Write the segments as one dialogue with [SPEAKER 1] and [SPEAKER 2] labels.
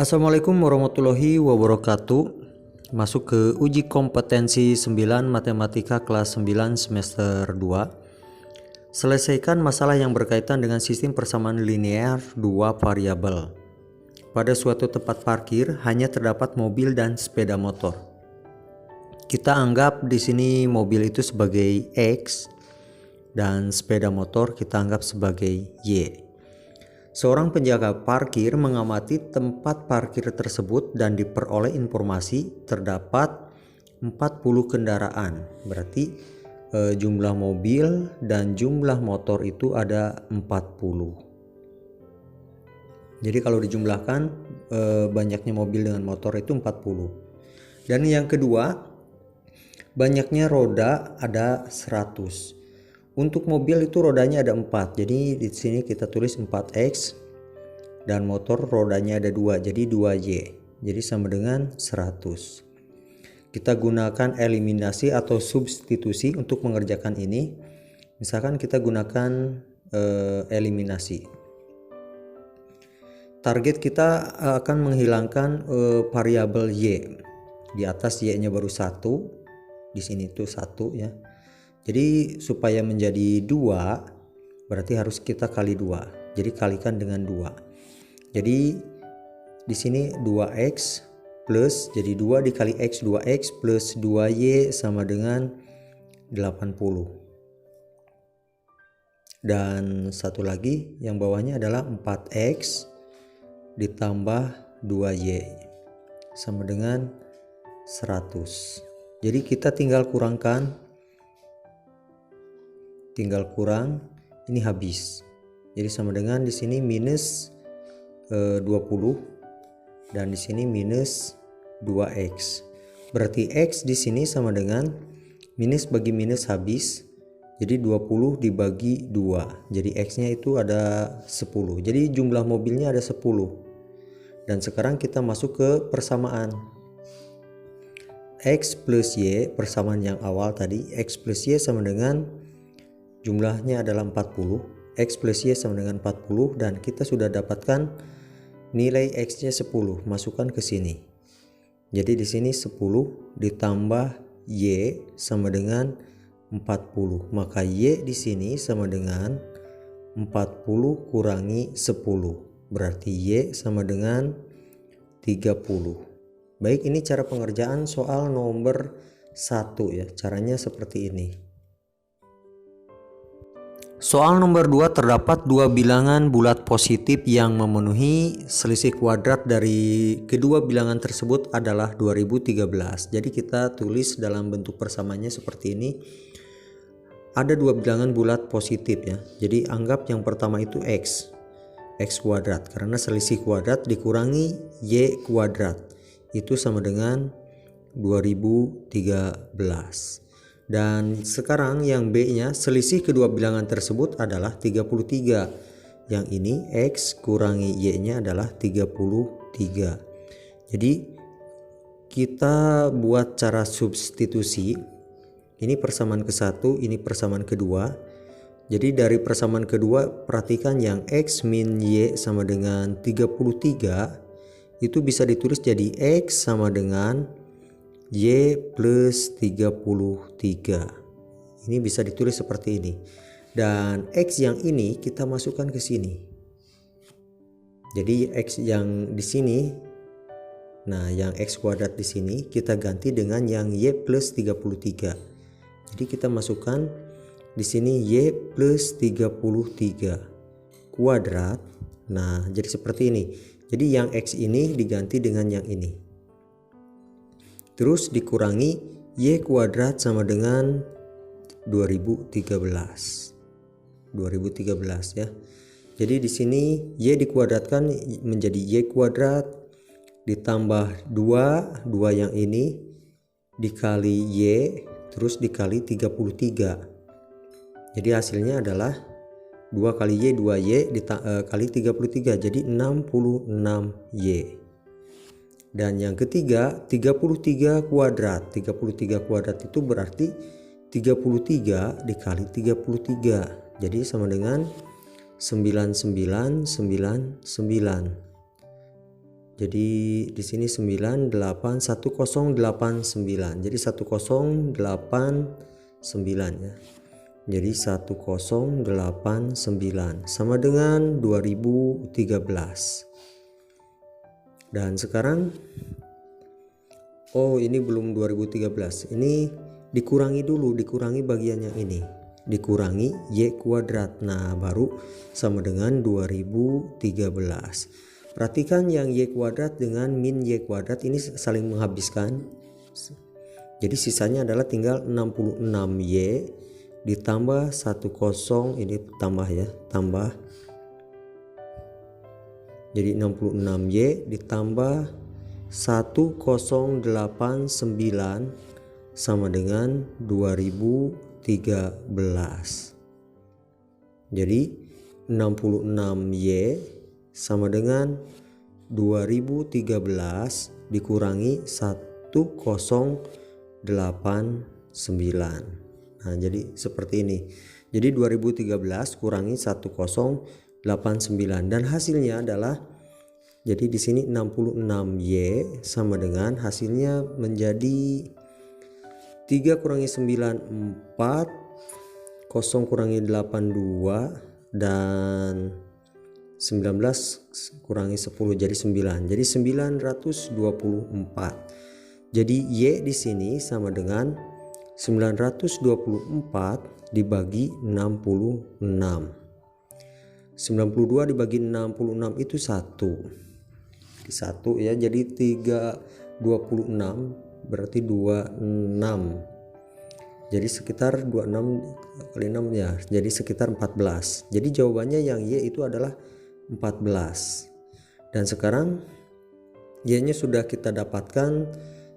[SPEAKER 1] Assalamualaikum warahmatullahi wabarakatuh. Masuk ke uji kompetensi 9 Matematika kelas 9 semester 2. Selesaikan masalah yang berkaitan dengan sistem persamaan linear dua variabel. Pada suatu tempat parkir hanya terdapat mobil dan sepeda motor. Kita anggap di sini mobil itu sebagai X dan sepeda motor kita anggap sebagai Y. Seorang penjaga parkir mengamati tempat parkir tersebut dan diperoleh informasi terdapat 40 kendaraan. Berarti jumlah mobil dan jumlah motor itu ada 40. Jadi kalau dijumlahkan banyaknya mobil dengan motor itu 40. Dan yang kedua, banyaknya roda ada 100. Untuk mobil itu rodanya ada 4. Jadi di sini kita tulis 4X dan motor rodanya ada 2. Jadi 2Y. Jadi sama dengan 100. Kita gunakan eliminasi atau substitusi untuk mengerjakan ini. Misalkan kita gunakan eliminasi. Target kita akan menghilangkan variabel Y. Di atas Y-nya baru 1. Di sini tuh 1 ya. Jadi supaya menjadi 2 berarti harus kita kali 2. Jadi kalikan dengan 2. Jadi di sini 2x plus jadi 2 dikali x 2x plus 2y sama dengan 80. Dan satu lagi yang bawahnya adalah 4x ditambah 2y sama dengan 100. Jadi kita tinggal kurang, ini habis. Jadi sama dengan di sini minus 20 dan di sini minus 2x. Berarti x di sini sama dengan minus bagi minus habis. Jadi 20 dibagi 2. Jadi x-nya itu ada 10. Jadi jumlah mobilnya ada 10. Dan sekarang kita masuk ke persamaan. X plus Y, persamaan yang awal tadi, x plus Y sama dengan jumlahnya adalah 40, X plus Y sama dengan 40 dan kita sudah dapatkan nilai X-nya 10, masukkan ke sini. Jadi di sini 10 ditambah Y sama dengan 40, maka Y di sini sama dengan 40 kurangi 10, berarti Y sama dengan 30. Baik, ini cara pengerjaan soal nomor 1 ya, caranya seperti ini. Soal nomor 2 terdapat dua bilangan bulat positif yang memenuhi selisih kuadrat dari kedua bilangan tersebut adalah 2013. Jadi kita tulis dalam bentuk persamaannya seperti ini. Ada dua bilangan bulat positif ya. Jadi anggap yang pertama itu X kuadrat karena selisih kuadrat dikurangi Y kuadrat. Itu sama dengan 2013. Dan sekarang yang B-nya selisih kedua bilangan tersebut adalah 33. Yang ini X kurangi Y-nya adalah 33. Jadi kita buat cara substitusi. Ini persamaan ke-1, ini persamaan kedua. Jadi dari persamaan kedua perhatikan yang X min Y sama dengan 33 itu bisa ditulis jadi X sama dengan Y plus 33. Ini bisa ditulis seperti ini. Dan X yang ini kita masukkan ke sini. Jadi X yang di sini, nah yang X kuadrat di sini kita ganti dengan yang Y plus 33. Jadi kita masukkan di sini Y plus 33 kuadrat. Nah jadi seperti ini. Jadi yang X ini diganti dengan yang ini. Terus dikurangi Y kuadrat sama dengan 2013 ya. Jadi di sini Y dikuadratkan menjadi Y kuadrat ditambah 2 yang ini dikali Y terus dikali 33. Jadi hasilnya adalah 2 kali Y 2Y kali 33 jadi 66Y. Dan yang ketiga 33 kuadrat. 33 kuadrat itu berarti 33 dikali 33. Jadi sama dengan 9999. Jadi di sini 9 8 1089. Jadi 1089 ya. Jadi 1089 sama dengan 2013. Dan sekarang ini belum 2013. Ini dikurangi dulu, dikurangi bagian yang ini. Dikurangi Y kuadrat. Nah, baru sama dengan 2013. Perhatikan yang Y kuadrat dengan min Y kuadrat ini saling menghabiskan. Jadi sisanya adalah tinggal 66Y ditambah 10 ini tambah ya, tambah. Jadi 66Y ditambah 1089 sama dengan 2013. Jadi 66Y sama dengan 2013 dikurangi 1089. Nah, jadi seperti ini. Jadi 2013 kurangi 1089 dan hasilnya adalah, jadi di sini 66Y sama dengan hasilnya menjadi 3 kurangi 9 4, 0 kurangi 8 2 dan 19 kurangi 10 jadi 9. Jadi 924. Jadi Y di sini sama dengan 924 dibagi 66. 92 dibagi 66 itu 1 ya, jadi 326 berarti 26. Jadi sekitar 26 kali 6 ya, jadi sekitar 14. Jadi jawabannya yang Y itu adalah 14. Dan sekarang Y-nya sudah kita dapatkan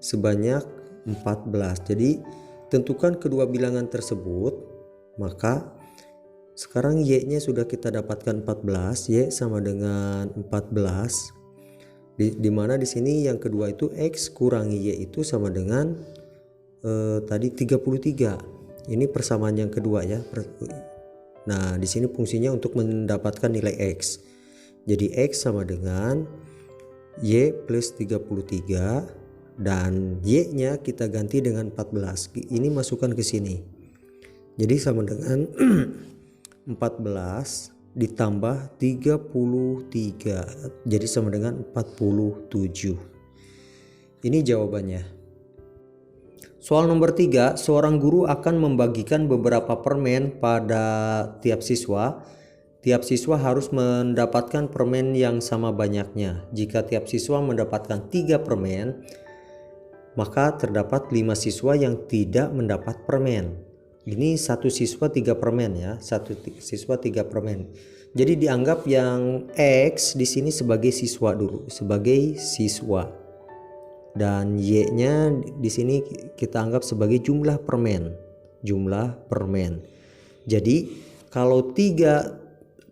[SPEAKER 1] sebanyak 14. Jadi tentukan kedua bilangan tersebut, maka sekarang Y-nya sudah kita dapatkan 14, Y sama dengan 14. Di mana di sini yang kedua itu X kurangi Y itu sama dengan tadi 33. Ini persamaan yang kedua ya. Nah, di sini fungsinya untuk mendapatkan nilai X. Jadi X sama dengan Y plus 33 dan Y-nya kita ganti dengan 14. Ini masukkan ke sini. Jadi sama dengan 14 ditambah 33. Jadi sama dengan 47. Ini jawabannya. Soal nomor 3, seorang guru akan membagikan beberapa permen pada tiap siswa. Tiap siswa harus mendapatkan permen yang sama banyaknya. Jika tiap siswa mendapatkan 3 permen, maka terdapat 5 siswa yang tidak mendapat permen. Ini satu siswa 3 permen ya, satu siswa 3 permen. Jadi dianggap yang X di sini sebagai siswa dulu, sebagai siswa. Dan Y-nya di sini kita anggap sebagai jumlah permen. Jumlah permen. Jadi kalau 3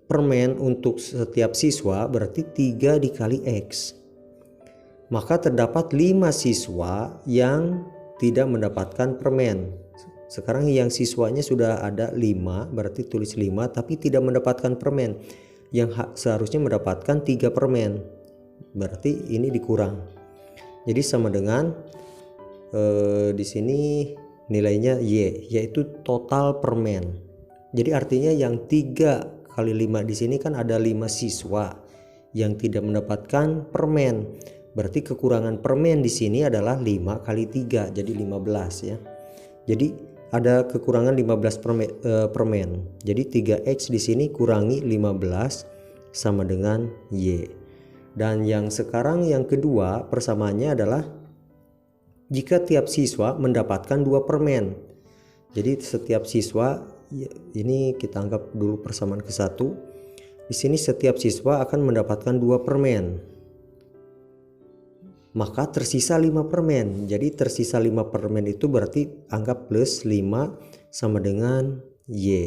[SPEAKER 1] permen untuk setiap siswa berarti 3 dikali X. Maka terdapat 5 siswa yang tidak mendapatkan permen. Sekarang yang siswanya sudah ada 5, berarti tulis 5 tapi tidak mendapatkan permen. Yang seharusnya mendapatkan 3 permen. Berarti ini dikurang. Jadi sama dengan di sini nilainya Y, yaitu total permen. Jadi artinya yang 3 kali 5 di sini kan ada 5 siswa yang tidak mendapatkan permen. Berarti kekurangan permen di sini adalah 5 kali 3, jadi 15 ya. Jadi ada kekurangan 15 permen. Jadi 3X di sini kurangi 15 sama dengan Y. Dan yang sekarang yang kedua persamaannya adalah jika tiap siswa mendapatkan 2 permen. Jadi setiap siswa, ini kita anggap dulu persamaan ke 1. Di sini setiap siswa akan mendapatkan 2 permen. Maka tersisa 5 permen. Jadi tersisa 5 permen itu berarti anggap plus 5 sama dengan Y.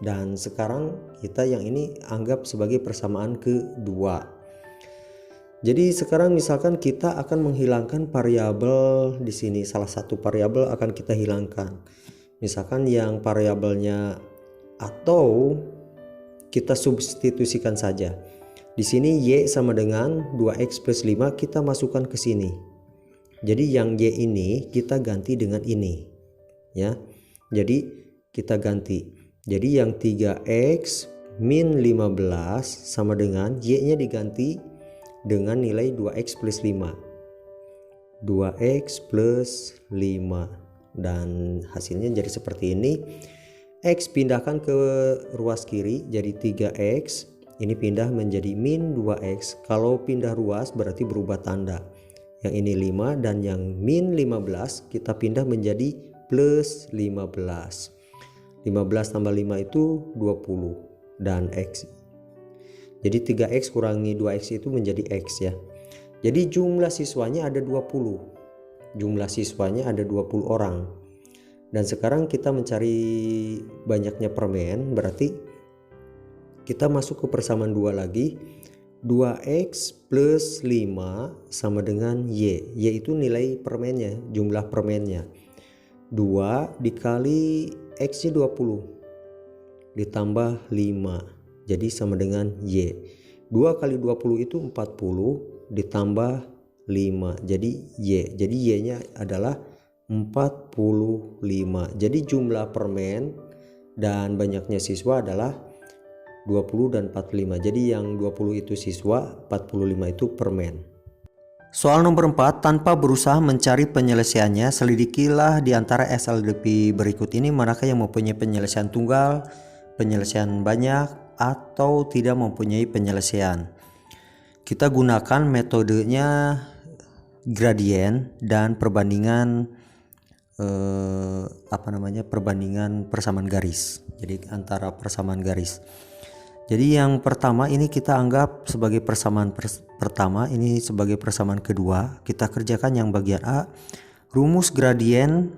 [SPEAKER 1] Dan sekarang kita yang ini anggap sebagai persamaan kedua. Jadi sekarang misalkan kita akan menghilangkan variabel di sini. Salah satu variabel akan kita hilangkan. Misalkan yang variabelnya atau kita substitusikan saja. Di sini Y sama dengan 2X plus 5 kita masukkan ke sini. Jadi yang Y ini kita ganti dengan ini. Ya. Jadi kita ganti. Jadi yang 3X min 15 sama dengan Y-nya diganti dengan nilai 2X plus 5. 2X plus 5. Dan hasilnya jadi seperti ini. X pindahkan ke ruas kiri jadi 3X. Ini pindah menjadi min 2x. Kalau pindah ruas berarti berubah tanda. Yang ini 5 dan yang min 15 kita pindah menjadi plus 15. 15 tambah 5 itu 20 dan x. Jadi 3x kurangi 2x itu menjadi x ya. Jadi jumlah siswanya ada 20. Jumlah siswanya ada 20 orang. Dan sekarang kita mencari banyaknya permen, berarti kita masuk ke persamaan 2 lagi. 2x plus 5 sama dengan Y. Y itu nilai permennya, jumlah permennya. 2 dikali X nya 20 ditambah 5. Jadi sama dengan Y. 2 kali 20 itu 40 ditambah 5. Jadi Y. Jadi Y nya adalah 45. Jadi jumlah permen dan banyaknya siswa adalah 20 dan 45. Jadi yang 20 itu siswa, 45 itu permen. Soal nomor 4, tanpa berusaha mencari penyelesaiannya, selidikilah di antara SLDP berikut ini manakah yang mempunyai penyelesaian tunggal, penyelesaian banyak, atau tidak mempunyai penyelesaian. Kita gunakan metodenya gradien dan perbandingan perbandingan persamaan garis. Jadi antara persamaan garis. Jadi yang pertama ini kita anggap sebagai persamaan pertama, ini sebagai persamaan kedua. Kita kerjakan yang bagian A. Rumus gradien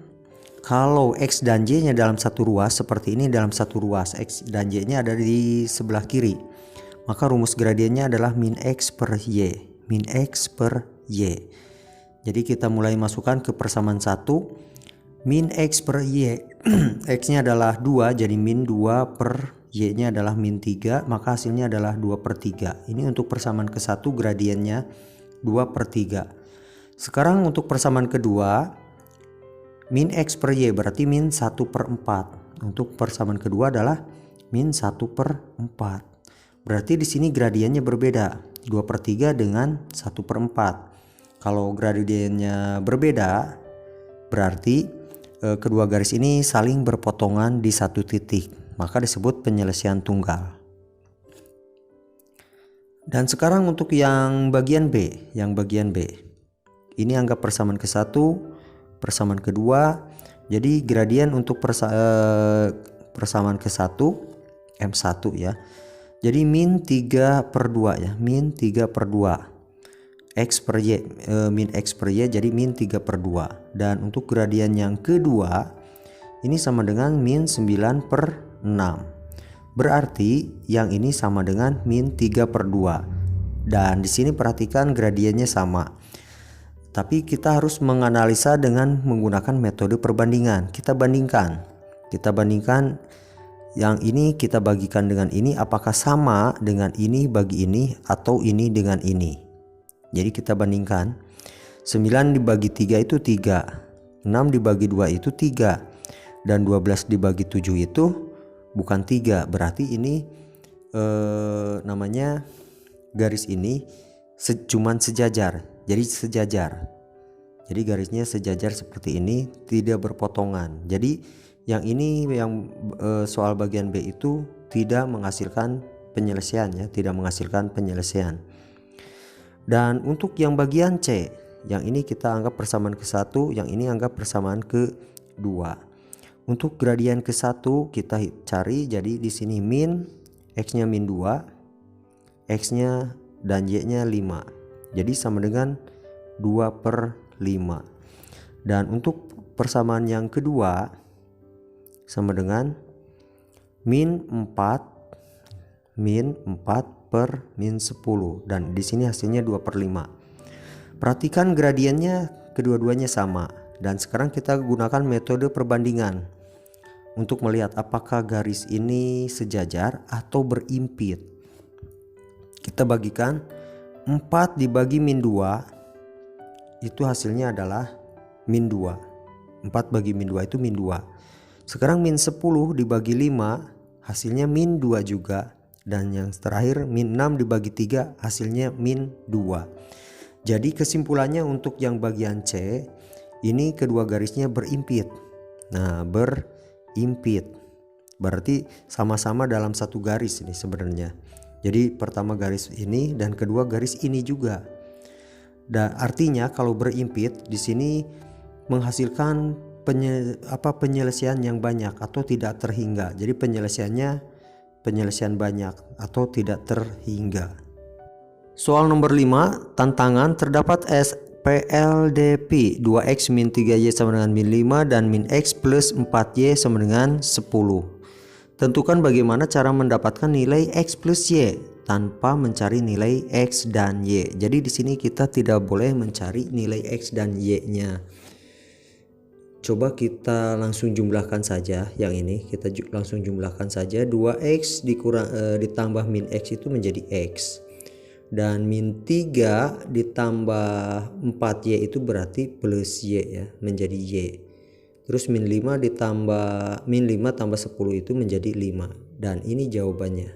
[SPEAKER 1] kalau X dan Y nya dalam satu ruas seperti ini, dalam satu ruas X dan Y nya ada di sebelah kiri. Maka rumus gradiennya adalah min X per Y. Min X per Y. Jadi kita mulai masukkan ke persamaan 1. Min X per Y. X nya adalah 2, jadi min 2 per Y nya adalah min 3, maka hasilnya adalah 2 per 3. Ini untuk persamaan ke-1 gradiennya 2 per 3. Sekarang untuk persamaan kedua, min X per Y berarti min 1 per 4. Untuk persamaan kedua adalah min 1 per 4. Berarti di sini gradiennya berbeda, 2 per 3 dengan 1 per 4. Kalau gradiennya berbeda, berarti kedua garis ini saling berpotongan di satu titik. Maka disebut penyelesaian tunggal. Dan sekarang untuk yang bagian B, ini anggap persamaan ke-1, persamaan kedua. Jadi gradien untuk persamaan ke-1 M1 ya. Jadi min 3 per 2 ya, min 3 per 2. X per Y, min X per Y jadi min 3 per 2. Dan untuk gradien yang kedua ini sama dengan min 9 per 6. Berarti yang ini sama dengan min 3 per 2. Dan di sini perhatikan gradiennya sama. Tapi kita harus menganalisa dengan menggunakan metode perbandingan. Kita bandingkan yang ini kita bagikan dengan ini, apakah sama dengan ini bagi ini atau ini dengan ini. Jadi kita bandingkan. 9 dibagi 3 itu 3. 6 dibagi 2 itu 3. Dan 12 dibagi 7 itu bukan 3. Berarti ini namanya garis ini cuman sejajar. Jadi sejajar. Jadi garisnya sejajar seperti ini, tidak berpotongan. Jadi yang ini yang soal bagian B itu tidak menghasilkan penyelesaian ya, tidak menghasilkan penyelesaian. Dan untuk yang bagian C, yang ini kita anggap persamaan ke-1, yang ini anggap persamaan ke-2. Untuk gradien ke-1 kita cari, jadi di sini min X-nya min 2, X-nya dan Y-nya 5. Jadi sama dengan 2 per 5. Dan untuk persamaan yang kedua sama dengan min 4 per min 10. Dan di sini hasilnya 2 per 5. Perhatikan gradiennya kedua-duanya sama. Dan sekarang kita gunakan metode perbandingan untuk melihat apakah garis ini sejajar atau berimpit. kita bagikan 4 dibagi min 2, itu hasilnya adalah min 2. 4 bagi min 2 itu min 2. Sekarang min 10 dibagi 5 hasilnya min 2 juga. Dan yang terakhir min 6 dibagi 3 hasilnya min 2. Jadi kesimpulannya untuk yang bagian C, ini kedua garisnya berimpit. Nah, berimpit berarti sama-sama dalam satu garis ini sebenarnya. Jadi pertama garis ini dan kedua garis ini juga. Dan artinya kalau berimpit di sini menghasilkan penyelesaian yang banyak atau tidak terhingga. Jadi penyelesaian banyak atau tidak terhingga. Soal nomor 5, tantangan terdapat SPLDP 2x min 3y sama dengan min 5 dan min x plus 4y sama dengan 10. Tentukan bagaimana cara mendapatkan nilai x plus y tanpa mencari nilai x dan y. Jadi di sini kita tidak boleh mencari nilai x dan y-nya. Coba kita langsung jumlahkan saja yang ini. Kita langsung jumlahkan saja 2x ditambah min x itu menjadi x. Dan min 3 ditambah 4y itu berarti plus y ya, menjadi y. Terus min 5 ditambah min 5 tambah 10 itu menjadi 5. Dan ini jawabannya.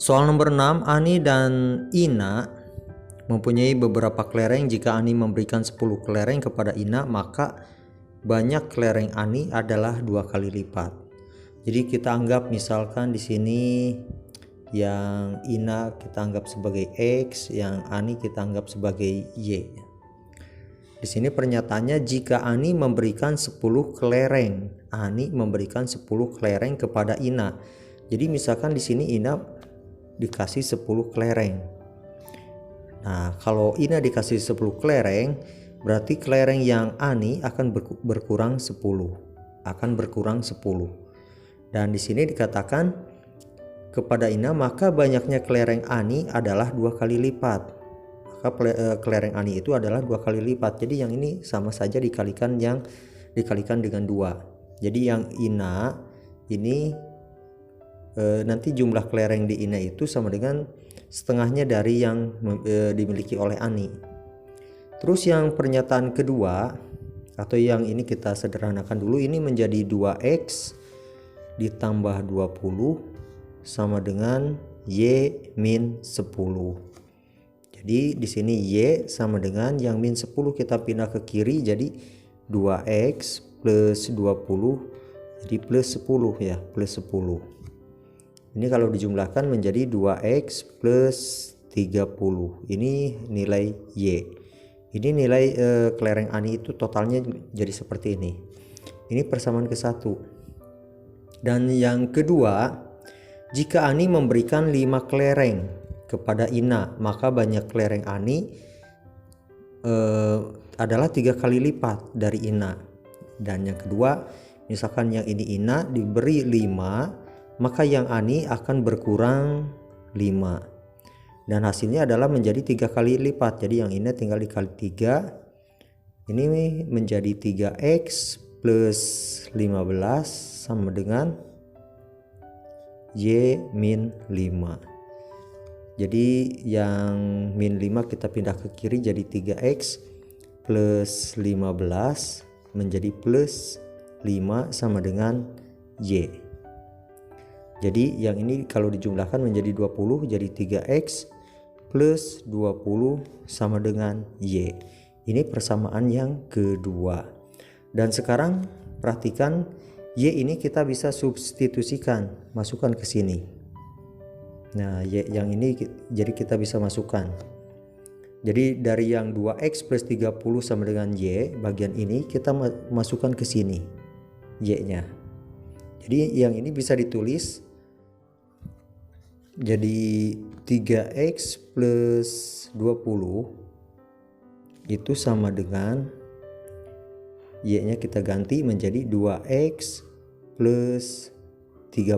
[SPEAKER 1] Soal nomor 6, Ani dan Ina mempunyai beberapa kelereng. Jika Ani memberikan 10 kelereng kepada Ina, maka banyak kelereng Ani adalah 2 kali lipat. Jadi kita anggap misalkan di sini yang Ina kita anggap sebagai X, yang Ani kita anggap sebagai Y. Di sini pernyataannya jika Ani memberikan 10 kelereng, Ani memberikan 10 kelereng kepada Ina. Jadi misalkan di sini Ina dikasih 10 kelereng. Nah, kalau Ina dikasih 10 kelereng, berarti kelereng yang Ani akan berkurang 10. Akan berkurang 10. Dan di sini dikatakan kepada Ina, maka banyaknya kelereng Ani adalah 2 kali lipat. Maka kelereng Ani itu adalah 2 kali lipat. Jadi yang ini sama saja dikalikan dengan 2. Jadi yang Ina ini nanti jumlah kelereng di Ina itu sama dengan setengahnya dari yang dimiliki oleh Ani. Terus yang pernyataan kedua atau yang ini kita sederhanakan dulu, ini menjadi 2x ditambah 20 sama dengan y min 10. Jadi di sini y sama dengan yang min 10 kita pindah ke kiri jadi 2x plus 20 jadi plus 10 ya, plus 10. Ini kalau dijumlahkan menjadi 2x plus 30. Ini nilai y. Ini nilai kelereng Ani itu totalnya jadi seperti ini. Ini persamaan ke 1. Dan yang kedua, jika Ani memberikan 5 kelereng kepada Ina, maka banyak kelereng Ani adalah 3 kali lipat dari Ina. Dan yang kedua, misalkan yang ini Ina diberi 5, maka yang Ani akan berkurang 5. Dan hasilnya adalah menjadi 3 kali lipat. Jadi yang ini tinggal dikali 3. Ini menjadi 3x plus 15 sama dengan y min 5. Jadi yang min 5 kita pindah ke kiri jadi 3x plus 15 menjadi plus 5 sama dengan y. Jadi yang ini kalau dijumlahkan menjadi 20 jadi 3x plus 20 sama dengan y. Ini persamaan yang kedua. Dan sekarang perhatikan y ini kita bisa substitusikan, masukkan ke sini. Nah, y yang ini jadi kita bisa masukkan. Jadi dari yang 2x plus 30 sama dengan y, bagian ini kita masukkan ke sini y-nya. Jadi yang ini bisa ditulis jadi 3x plus 20 itu sama dengan y-nya kita ganti menjadi 2x plus 30.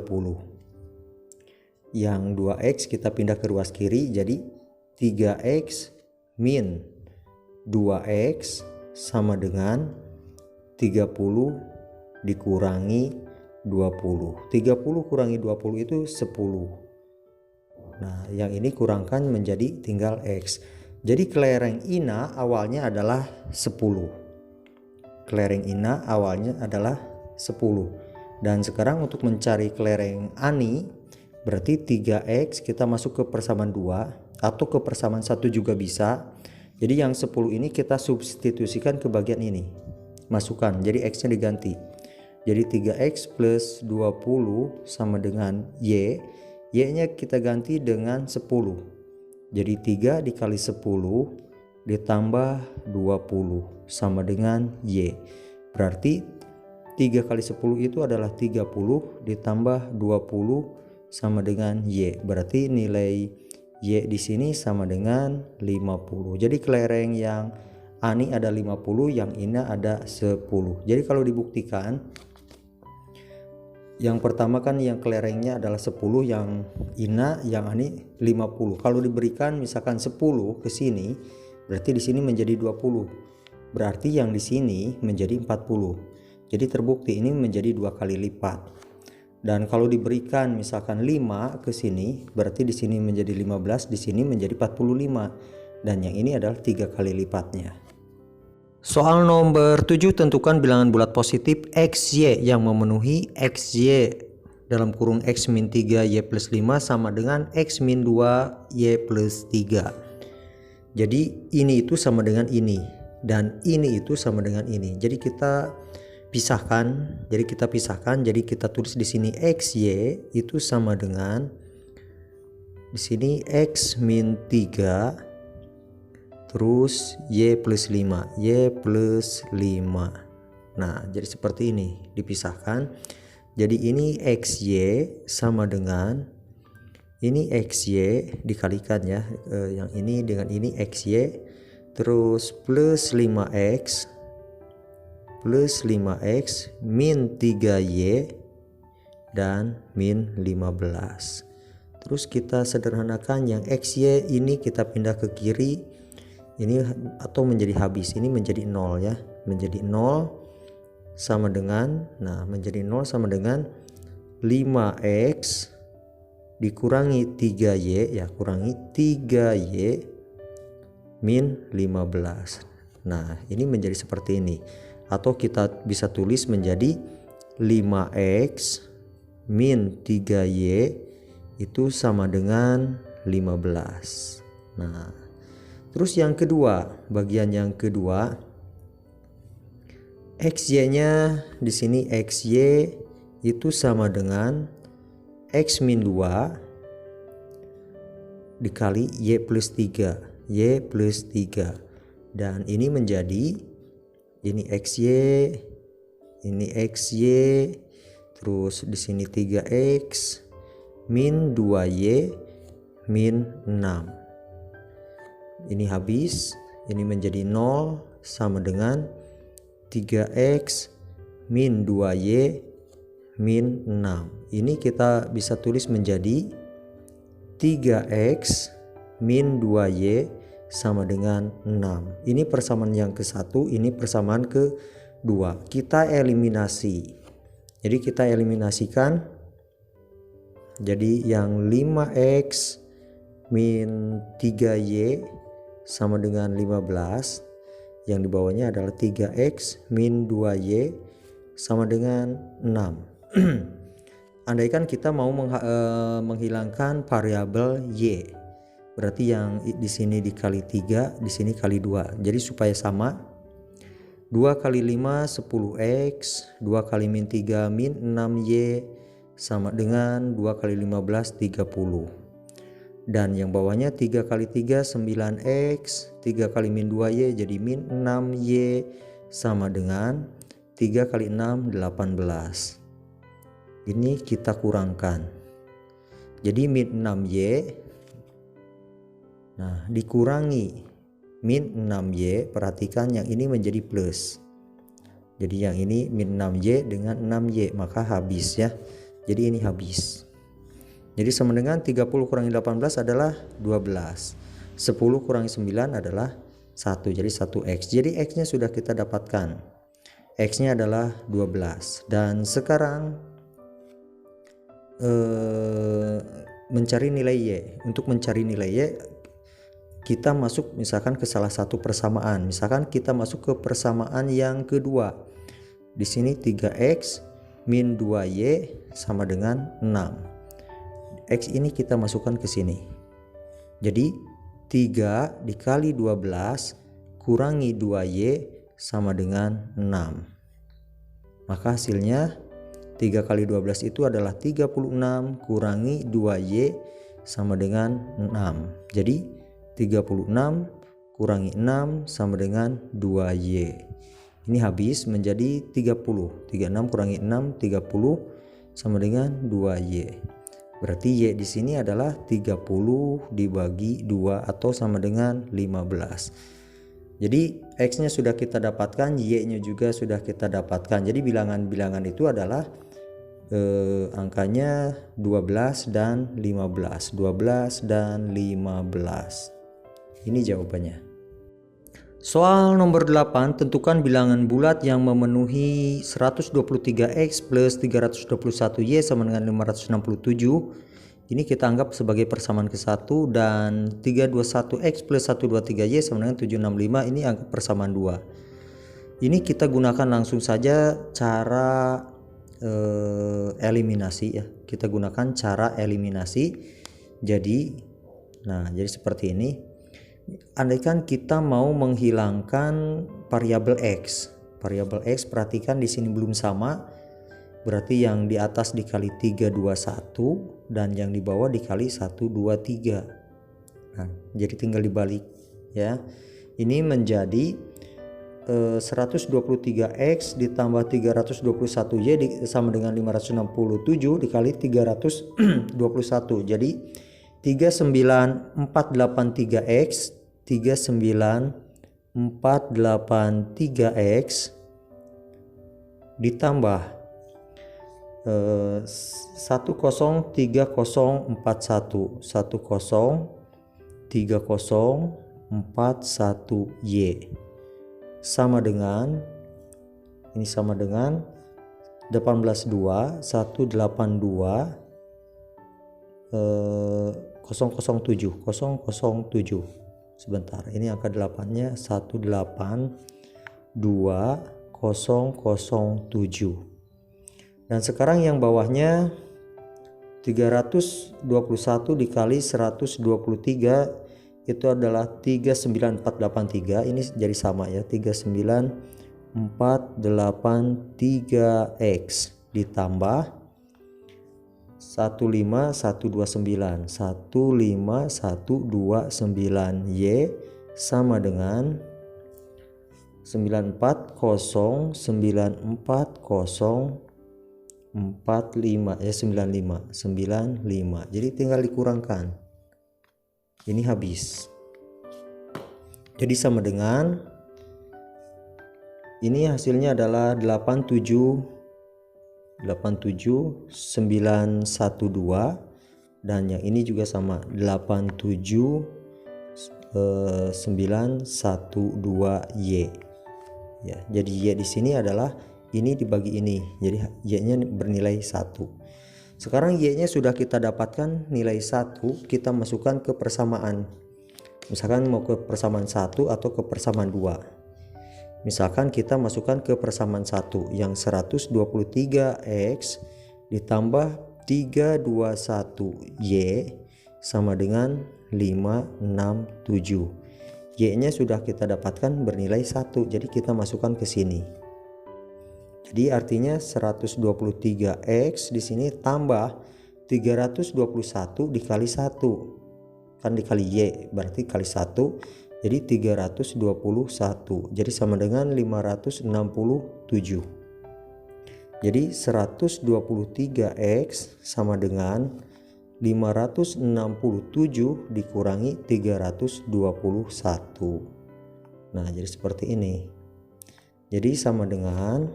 [SPEAKER 1] Yang 2x kita pindah ke ruas kiri jadi 3x min 2x sama dengan 30 dikurangi 20. 30 kurangi 20 itu 10. Nah, yang ini kurangkan menjadi tinggal X. Jadi kelereng INA awalnya adalah 10. Kelereng INA awalnya adalah 10. Dan sekarang untuk mencari kelereng ANI, berarti 3X kita masuk ke persamaan 2 atau ke persamaan 1 juga bisa. Jadi yang 10 ini kita substitusikan ke bagian ini. Masukkan, jadi X-nya diganti. Jadi 3X plus 20 sama dengan Y. Y-nya kita ganti dengan 10. Jadi 3 dikali 10 ditambah 20 sama dengan Y. Berarti 3 kali 10 itu adalah 30 ditambah 20 sama dengan Y. Berarti nilai Y di sini sama dengan 50. Jadi kelereng yang ANI ada 50, yang INA ada 10. Jadi kalau dibuktikan, yang pertama kan yang kelerengnya adalah 10, yang INA, yang ANI 50. Kalau diberikan misalkan 10 ke sini, berarti di sini menjadi 20. Berarti yang di sini menjadi 40. Jadi terbukti ini menjadi 2 kali lipat. Dan kalau diberikan misalkan 5 ke sini, berarti di sini menjadi 15, di sini menjadi 45. Dan yang ini adalah 3 kali lipatnya. Soal nomor 7, tentukan bilangan bulat positif XY yang memenuhi XY dalam kurung X min 3 Y plus 5 sama dengan X min 2 Y plus 3. Jadi ini itu sama dengan ini, dan ini itu sama dengan ini. Jadi kita pisahkan, jadi kita tulis di sini XY itu sama dengan di sini X min 3 terus Y plus 5, Y plus 5. Nah, jadi seperti ini, dipisahkan. Jadi ini XY sama dengan ini XY dikalikan ya, yang ini dengan ini XY, terus plus 5X min 3Y dan min 15. Terus kita sederhanakan, yang XY ini kita pindah ke kiri, ini atau menjadi habis, ini menjadi 0 ya, menjadi 0 sama dengan, nah menjadi 0 sama dengan 5X dikurangi 3Y ya, kurangi 3Y min 15. Nah ini menjadi seperti ini, atau kita bisa tulis menjadi 5X min 3Y itu sama dengan 15. Nah terus yang kedua, bagian yang kedua, XY-nya di sini XY itu sama dengan X min 2 dikali Y plus 3, Y plus 3. Dan ini menjadi, ini XY, terus di sini 3X min 2Y min 6. Ini habis, ini menjadi 0 sama dengan 3X min 2Y min 6. Ini kita bisa tulis menjadi 3X min 2Y sama dengan 6. Ini persamaan yang ke-1, ini persamaan ke-2. Kita eliminasi. Jadi kita eliminasikan. Jadi yang 5X min 3Y sama dengan 15, yang di bawahnya adalah 3X min 2Y sama dengan 6. Andaikan kita mau menghilangkan variabel Y, berarti yang di sini dikali 3, di sini kali 2. Jadi supaya sama, 2 kali 5 10X, 2 kali min 3 min 6Y sama dengan 2 kali 15 30. Dan yang bawahnya 3 kali 3 9X, 3 kali min 2Y jadi min 6Y sama dengan 3 kali 6 18. Ini kita kurangkan. Jadi min 6Y, nah dikurangi min 6Y, perhatikan yang ini menjadi plus. Jadi yang ini min 6Y dengan 6Y, maka habis ya. Jadi ini habis. Jadi sama dengan 30 kurangi 18 adalah 12. 10 kurangi 9 adalah 1. Jadi 1X. Jadi X-nya sudah kita dapatkan. X-nya adalah 12. Dan sekarang mencari nilai Y. Untuk mencari nilai Y, kita masuk misalkan ke salah satu persamaan. Misalkan kita masuk ke persamaan yang kedua. Di sini 3x min 2y sama dengan 6. X ini kita masukkan ke sini. Jadi 3 dikali 12 kurangi 2y sama dengan 6. Maka hasilnya 3 kali 12 itu adalah 36 kurangi 2y sama dengan 6. Jadi 36 kurangi 6 sama dengan 2y. Ini habis menjadi 30. 36 kurangi 6 30 sama dengan 2y. Berarti y di sini adalah 30 dibagi 2 atau sama dengan 15. Jadi x-nya sudah kita dapatkan, y-nya juga sudah kita dapatkan. Jadi bilangan-bilangan itu adalah angkanya 12 dan 15. 12 dan 15. Ini jawabannya. Soal nomor 8, tentukan bilangan bulat yang memenuhi 123x plus 321y sama dengan 567. Ini kita anggap sebagai persamaan ke-1, dan 321x plus 123y sama dengan 765 ini anggap persamaan 2. Ini kita gunakan langsung saja cara eliminasi ya. Kita gunakan cara eliminasi. Jadi seperti ini. Andaikan kita mau menghilangkan variabel x. Variabel x perhatikan di sini belum sama. Berarti yang di atas dikali 321 dan yang di bawah dikali 123. Nah, jadi tinggal dibalik ya. Ini menjadi 123x ditambah 321y sama dengan 567 dikali 321. Jadi 39483x 39483x ditambah 103041 103041y sama dengan 182 007 sebentar, ini angka 8-nya 182007. Dan sekarang yang bawahnya 321 dikali 123 itu adalah 39483. Ini jadi sama ya, 39483x ditambah 15129y sama dengan 94094045 ya, 95. Jadi tinggal dikurangkan. Ini habis. Jadi sama dengan ini hasilnya adalah 87912 dan yang ini juga sama 87912y ya. Jadi y di sini adalah ini dibagi ini, jadi y-nya bernilai 1. Sekarang y-nya sudah kita dapatkan nilai 1, kita masukkan ke persamaan. Misalkan mau ke persamaan 1 atau ke persamaan 2. Misalkan kita masukkan ke persamaan 1 yang 123x ditambah 321y sama dengan 567. Y-nya sudah kita dapatkan bernilai 1, jadi kita masukkan ke sini. Jadi artinya 123x di sini tambah 321 dikali 1. Kan dikali y berarti kali 1. Jadi 321. Jadi sama dengan 567. Jadi 123x sama dengan 567 dikurangi 321. Nah, jadi seperti ini. Jadi sama dengan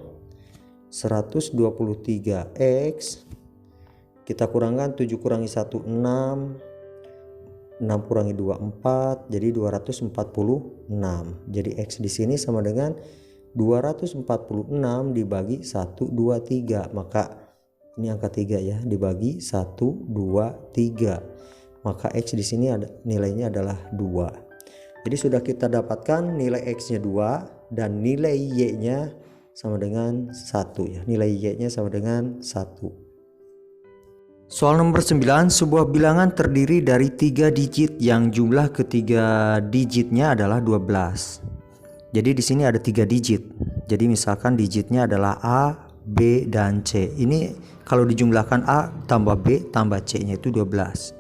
[SPEAKER 1] 123x kita kurangkan 7 kurangi 1 6 kurangi 2 4, jadi 246. Jadi x di sini sama dengan 246 dibagi 1 2 3, maka Ini angka 3 ya, dibagi 1, 2, 3. Maka X di sini ada nilainya adalah 2. Jadi sudah kita dapatkan nilai X-nya 2 dan nilai Y-nya sama dengan 1 ya. Nilai Y-nya sama dengan 1. Soal nomor 9, sebuah bilangan terdiri dari 3 digit yang jumlah ketiga digitnya adalah 12. Jadi di sini ada 3 digit. Jadi misalkan digitnya adalah A, B, dan C. Ini kalau dijumlahkan A tambah B tambah C-nya itu 12.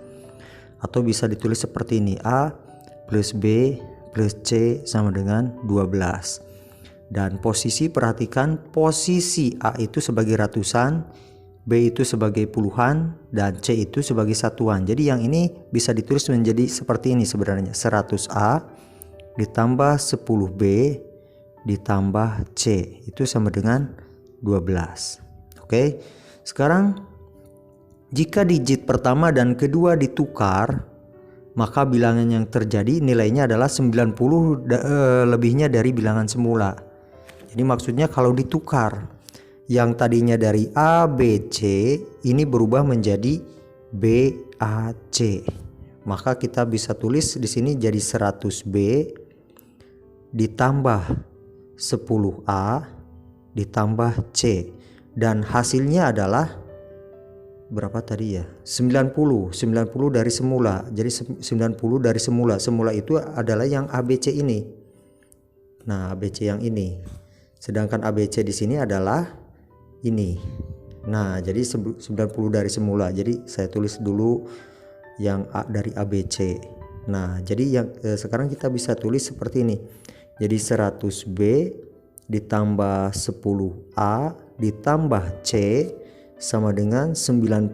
[SPEAKER 1] Atau bisa ditulis seperti ini, A plus B plus C sama dengan 12. Dan perhatikan posisi A itu sebagai ratusan, B itu sebagai puluhan, dan C itu sebagai satuan. Jadi yang ini bisa ditulis menjadi seperti ini sebenarnya, 100A ditambah 10B ditambah C itu sama dengan 12. Oke. Sekarang jika digit pertama dan kedua ditukar, maka bilangan yang terjadi nilainya adalah 90 lebihnya dari bilangan semula. Jadi maksudnya kalau ditukar, yang tadinya dari A, B, C ini berubah menjadi B, A, C. Maka kita bisa tulis di sini jadi 100B ditambah 10A ditambah C. Dan hasilnya adalah berapa tadi ya? 90 dari semula. Jadi 90 dari semula. Semula itu adalah yang ABC ini. Nah, ABC yang ini. Sedangkan ABC di sini adalah ini. Nah, jadi 90 dari semula. Jadi saya tulis dulu yang A dari ABC. Nah, jadi yang sekarang kita bisa tulis seperti ini. Jadi 100B ditambah 10A ditambah C sama dengan 90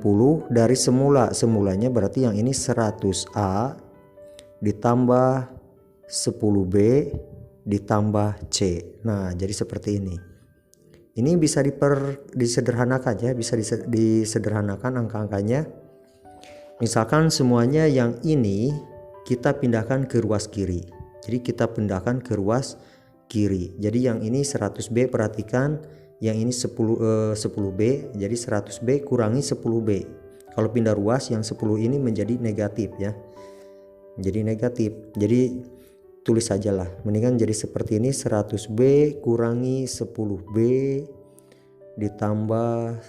[SPEAKER 1] dari semula. Semulanya berarti yang ini 100A ditambah 10B ditambah C. Nah, jadi seperti ini. Ini bisa disederhanakan ya, bisa disederhanakan angka-angkanya. Misalkan semuanya yang ini kita pindahkan ke ruas kiri. Jadi kita pindahkan ke ruas kiri. Jadi yang ini 100B, perhatikan yang ini 10B, jadi 100B kurangi 10B. Kalau pindah ruas yang 10 ini menjadi negatif ya. Jadi negatif. Jadi tulis sajalah. Mendingan jadi seperti ini, 100B kurangi 10B ditambah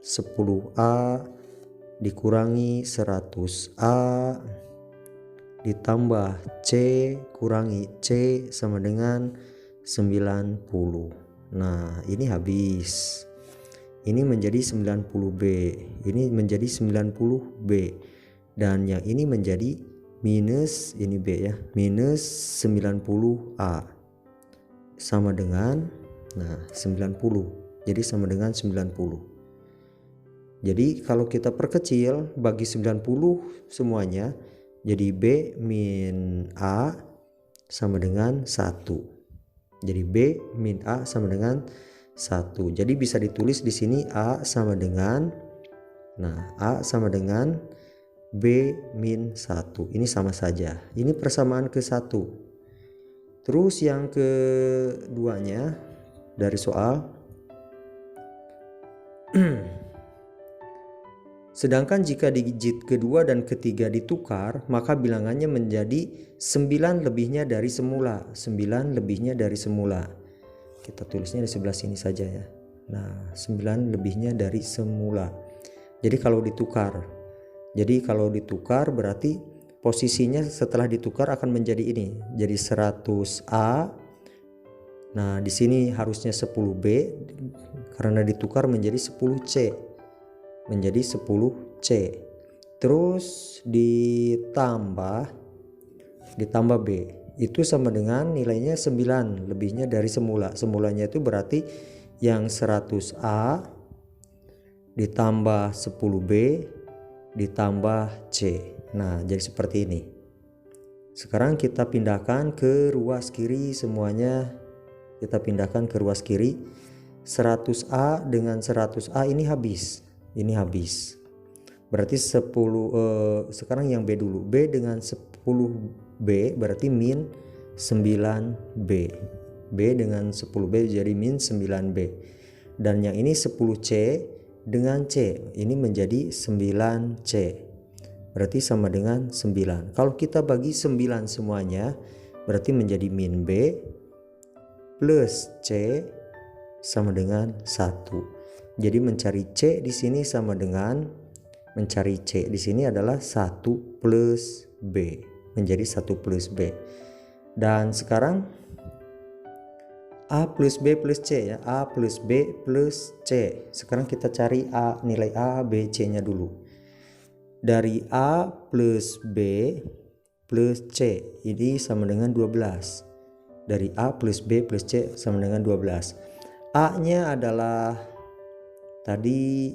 [SPEAKER 1] 10A dikurangi 100A ditambah C kurangi C sama dengan 90. Nah, ini habis. Ini menjadi 90B. Ini menjadi 90B. Dan yang ini menjadi minus, ini B ya, minus 90A. Sama dengan, nah 90. Jadi sama dengan 90. Jadi kalau kita perkecil bagi 90 semuanya, jadi B min A sama dengan 1. Jadi B min A sama dengan 1. Jadi bisa ditulis di sini A sama dengan, nah A sama dengan B min 1. Ini sama saja. Ini persamaan ke 1. Terus yang keduanya dari soal. Sedangkan jika digit kedua dan ketiga ditukar, maka bilangannya menjadi 9 lebihnya dari semula. 9 lebihnya dari semula. Kita tulisnya di sebelah sini saja ya. Nah, 9 lebihnya dari semula. Jadi kalau ditukar berarti posisinya setelah ditukar akan menjadi ini. Jadi 100A. Nah, di sini harusnya 10B karena ditukar menjadi 10C. Menjadi 10C. Terus ditambah B. Itu sama dengan nilainya 9 lebihnya dari semula. Semulanya itu berarti yang 100A ditambah 10B ditambah C. Nah, jadi seperti ini. Sekarang kita pindahkan ke ruas kiri semuanya. Kita pindahkan ke ruas kiri. 100A dengan 100A ini habis. Ini habis. Berarti 10 sekarang yang B dulu. B dengan 10B berarti min 9B. B dengan 10B jadi min 9B. Dan yang ini 10C dengan C. Ini menjadi 9C. Berarti sama dengan 9. Kalau kita bagi 9 semuanya, berarti menjadi min B plus C sama dengan 1. Jadi mencari C di sini sama dengan mencari C di sini adalah 1 plus B. Menjadi 1 plus B. Dan sekarang A plus B plus C ya. A plus B plus C. Sekarang kita cari A, nilai A, B, C nya dulu. Dari A plus B plus C ini sama dengan 12. Dari A plus B plus C sama dengan 12. A nya adalah tadi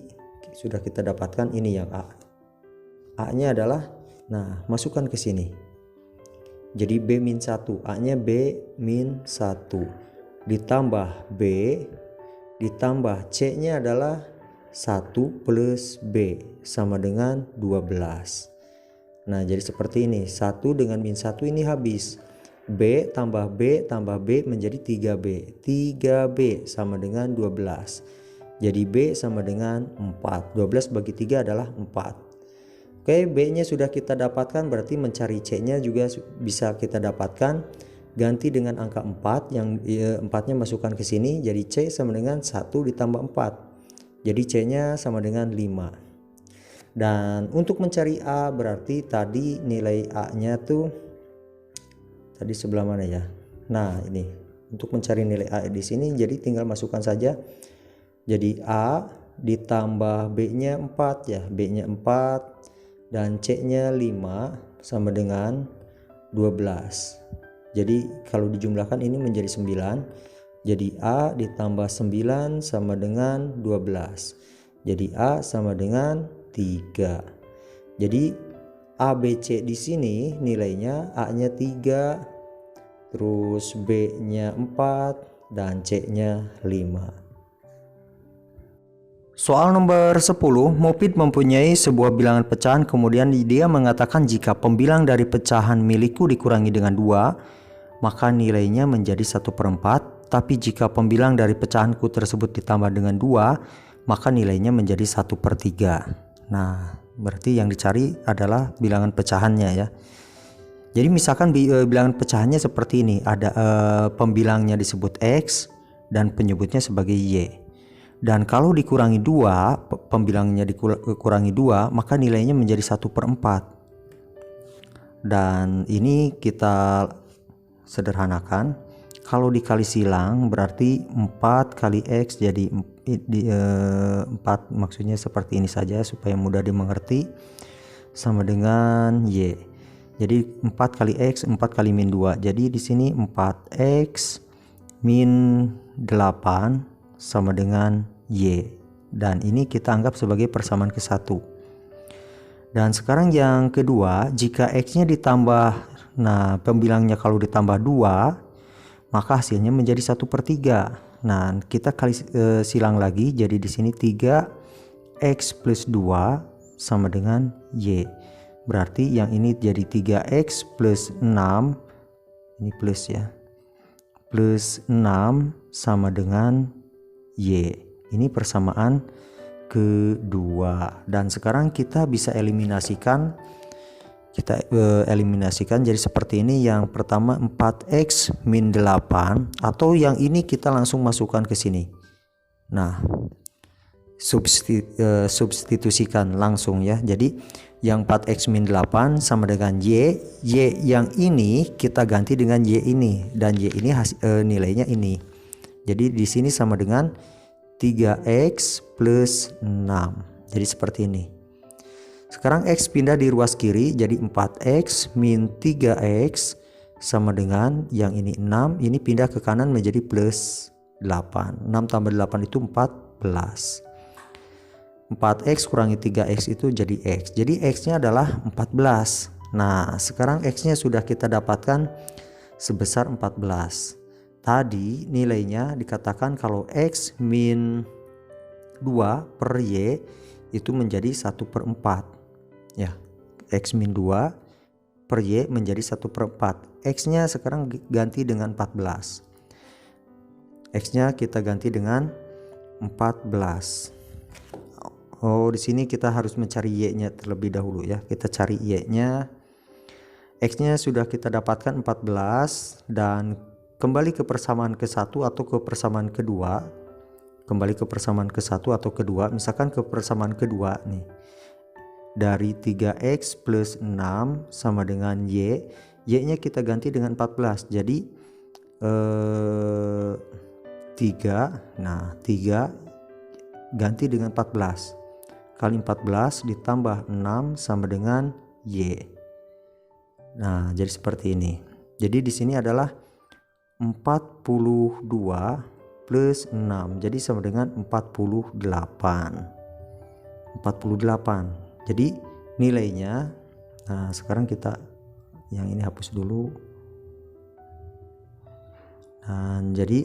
[SPEAKER 1] sudah kita dapatkan, ini yang A. A nya adalah, nah masukkan ke sini. Jadi B min 1. A nya B min 1. Ditambah B, ditambah C nya adalah 1 plus B sama dengan 12. Nah jadi seperti ini, 1 dengan min 1 ini habis. B tambah B tambah B menjadi 3B. 3B sama dengan 12. Jadi B sama dengan 4. 12 bagi 3 adalah 4. Oke, B nya sudah kita dapatkan, berarti mencari C nya juga bisa kita dapatkan. Ganti dengan angka 4, yang 4-nya masukkan ke sini, jadi C sama dengan 1 ditambah 4. Jadi C nya sama dengan 5. Dan untuk mencari A berarti tadi nilai A nya tuh tadi sebelah mana ya? Nah, ini. Untuk mencari nilai A di sini jadi tinggal masukkan saja. Jadi A ditambah B nya 4 ya. B nya 4 dan C nya 5 sama dengan 12. Jadi kalau dijumlahkan ini menjadi 9. Jadi A ditambah 9 sama dengan 12. Jadi A sama dengan 3. Jadi ABC di sini nilainya A-nya 3, terus B-nya 4 dan C-nya 5. Soal nomor 10, Mufid mempunyai sebuah bilangan pecahan, kemudian dia mengatakan jika pembilang dari pecahan milikku dikurangi dengan 2, maka nilainya menjadi 1/4, tapi jika pembilang dari pecahanku tersebut ditambah dengan 2, maka nilainya menjadi 1/3. Nah, berarti yang dicari adalah bilangan pecahannya ya. Jadi misalkan bilangan pecahannya seperti ini, ada pembilangnya disebut X dan penyebutnya sebagai Y. Dan kalau dikurangi 2, pembilangnya dikurangi 2, maka nilainya menjadi 1/4. Dan ini kita sederhanakan. Kalau dikali silang berarti 4 kali X jadi 4, maksudnya seperti ini saja supaya mudah dimengerti, sama dengan Y. Jadi 4 kali X, 4 kali min 2. Jadi di sini 4X min 8 sama dengan Y. Dan ini kita anggap sebagai persamaan ke 1. Dan sekarang yang kedua, jika X-nya ditambah, nah pembilangnya kalau ditambah 2, maka hasilnya menjadi 1/3. Nah kita kali silang lagi, jadi di sini 3X plus 2 sama dengan Y. Berarti yang ini jadi 3X plus 6, ini plus ya, plus 6 sama dengan Y. Ini persamaan kedua. Dan sekarang kita bisa eliminasikan. Jadi seperti ini. Yang pertama 4X min 8, atau yang ini kita langsung masukkan ke sini. Nah, substitusikan langsung ya. Jadi yang 4X min 8 sama dengan Y. Y yang ini kita ganti dengan Y ini, dan Y ini nilainya ini. Jadi di sini sama dengan 3X plus 6. Jadi seperti ini. Sekarang X pindah di ruas kiri, jadi 4X min 3X sama dengan yang ini 6. Ini pindah ke kanan menjadi plus 8. 6 tambah 8 itu 14. 4X kurangi 3X itu jadi X. Jadi X-nya adalah 14. Nah, sekarang X-nya sudah kita dapatkan sebesar 14. Tadi nilainya dikatakan kalau X min 2 per Y itu menjadi 1/4. Ya, X min 2 per Y menjadi 1/4. X-nya sekarang ganti dengan 14. X-nya kita ganti dengan 14. Oh, di sini kita harus mencari y-nya terlebih dahulu ya. Kita cari y-nya. X-nya sudah kita dapatkan 14 dan kembali ke persamaan ke-1 atau ke persamaan kedua. Kembali ke persamaan ke-1 atau kedua. Misalkan ke persamaan kedua nih. Dari 3x plus 6 sama dengan y. Y-nya kita ganti dengan 14. Jadi 3. Nah, 3 ganti dengan 14. Kali 14 ditambah 6 sama dengan y. Nah, jadi seperti ini. Jadi di sini adalah 42 plus 6. Jadi sama dengan 48. 48. Jadi nilainya, nah sekarang kita yang ini hapus dulu. Nah, jadi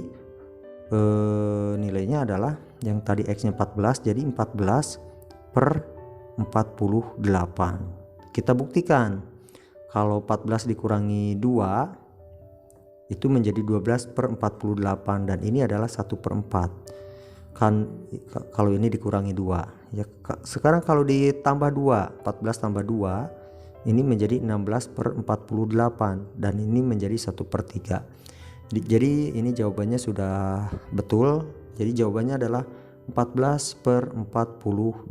[SPEAKER 1] nilainya adalah yang tadi x-nya 14, jadi 14 per 48. Kita buktikan kalau 14 dikurangi 2 itu menjadi 12 per 48 dan ini adalah 1 per 4 kan kalau ini dikurangi 2 ya. Sekarang kalau ditambah 2, 14 tambah 2 ini menjadi 16 per 48 dan ini menjadi 1 per 3. Jadi ini jawabannya sudah betul. Jadi jawabannya adalah 14 per 48.